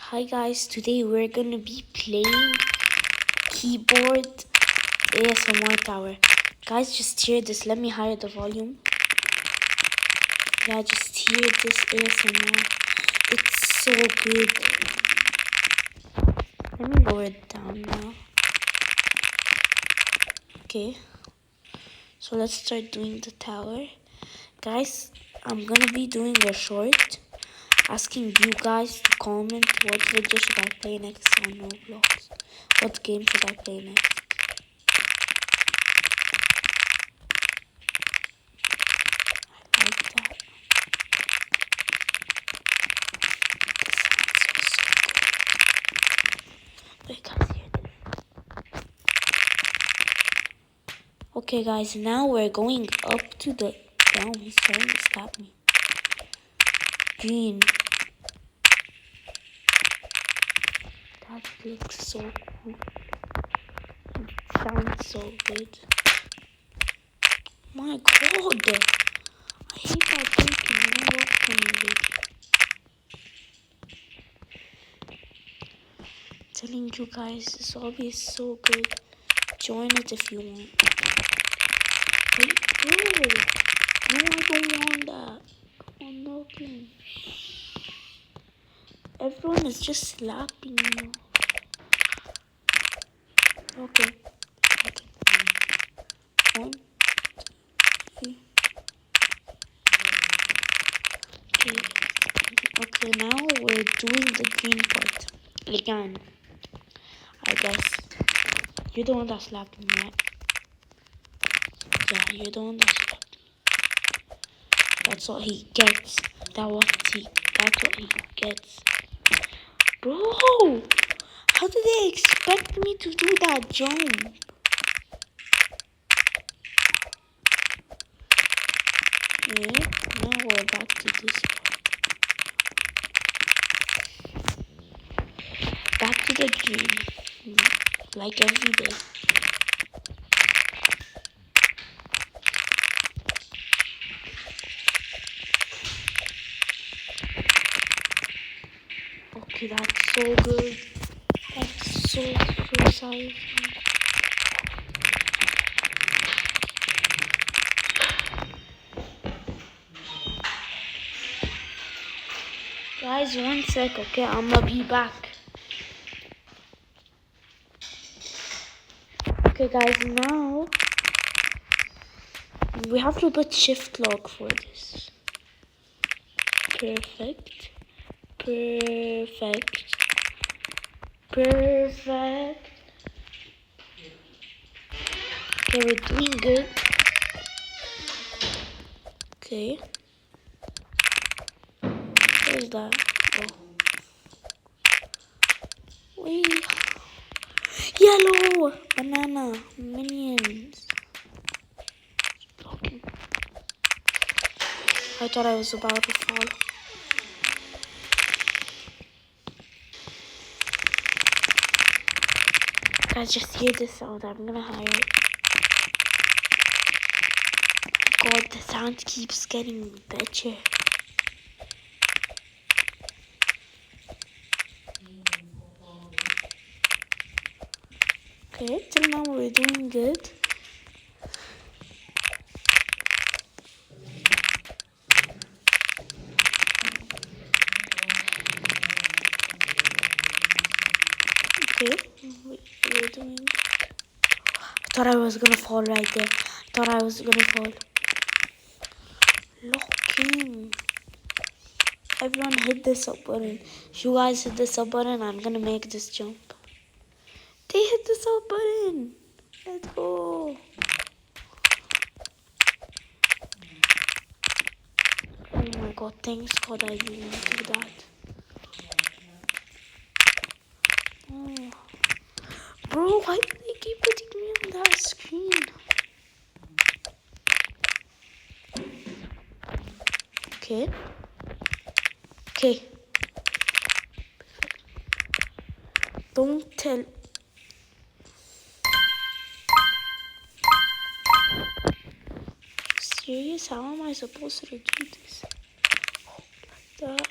Hi guys, today we're gonna be playing keyboard ASMR tower. Guys, just hear this. Let me higher the volume. Yeah, just hear this ASMR. It's so good. Let me lower it down now. Okay. So let's start doing the tower. Guys, I'm gonna be doing a short asking you guys to comment what video should I play next on Roblox. What game should I play next? I like that. The sound is so good. Wait, guys, hear this. Okay, guys, now we're going up to the down. He's trying to stop me. Green. That looks so cool. It sounds so good. My God. I hate that thinking. You know what? Can you wait? Telling you guys, this hobby is so good. Join it if you want. Wait, bro. No, I don't want that. I'm knocking. Everyone is just slapping you. Okay. One, two, three. Okay, now we're doing the green part. Again. I guess. You're the one that slapped me, right? Yeah, you're the one that slapped me. That's what he gets. That's what he gets. Bro! How did they expect me to do that jump? Yeah, now we're back to this part. Back to the dream. Like every day. Okay, that's so good. That's so satisfying. Guys, 1 sec, okay? I'ma be back. Okay, guys, now we have to put shift lock for this. Perfect. Perfect. Perfect. Okay, we're doing good. Okay. What is that? Oh. Wait. Yellow! Banana. Minions. Okay. I thought I was about to fall. Guys, just hear this sound. I'm gonna hire it. God, the sound keeps getting better. Okay, till now we're doing good. Okay, we're doing. I thought I was gonna fall right there. I thought I was gonna fall. Locking. Everyone hit the sub button. If you guys hit the sub button, I'm gonna make this jump. They hit the sub button. Let's go. Oh my God, thanks God I didn't do that. Oh. Bro, why do they keep putting me on that screen? Okay. Okay. Don't tell. Serious? How am I supposed to do this? Like that.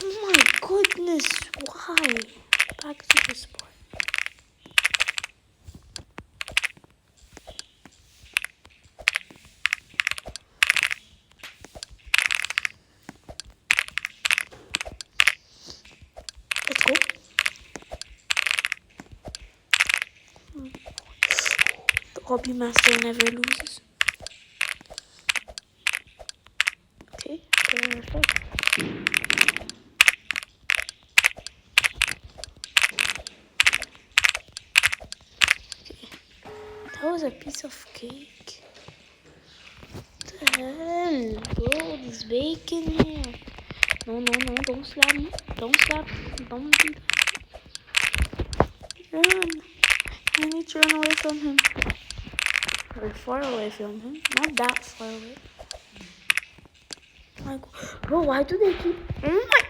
Oh my goodness, why? Back to the sport. Let's go. The hobby master never loses. Okay, perfect. That was a piece of cake. What the hell, bro? This bacon here. No, don't slap me. Don't slap. Don't do that. Run. I need to run away from him. Or far away from him. Not that far away. Like, bro, why do they keep... Oh my...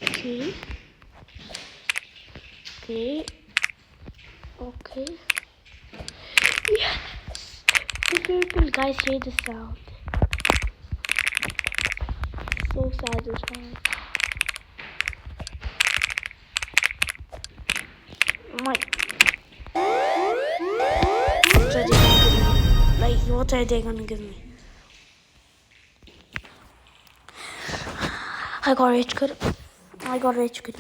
Okay. Okay. Okay. Yes! The purple guys hear the sound. So satisfying. My... What are they gonna give me? Like, what are they gonna give me? I got rich good.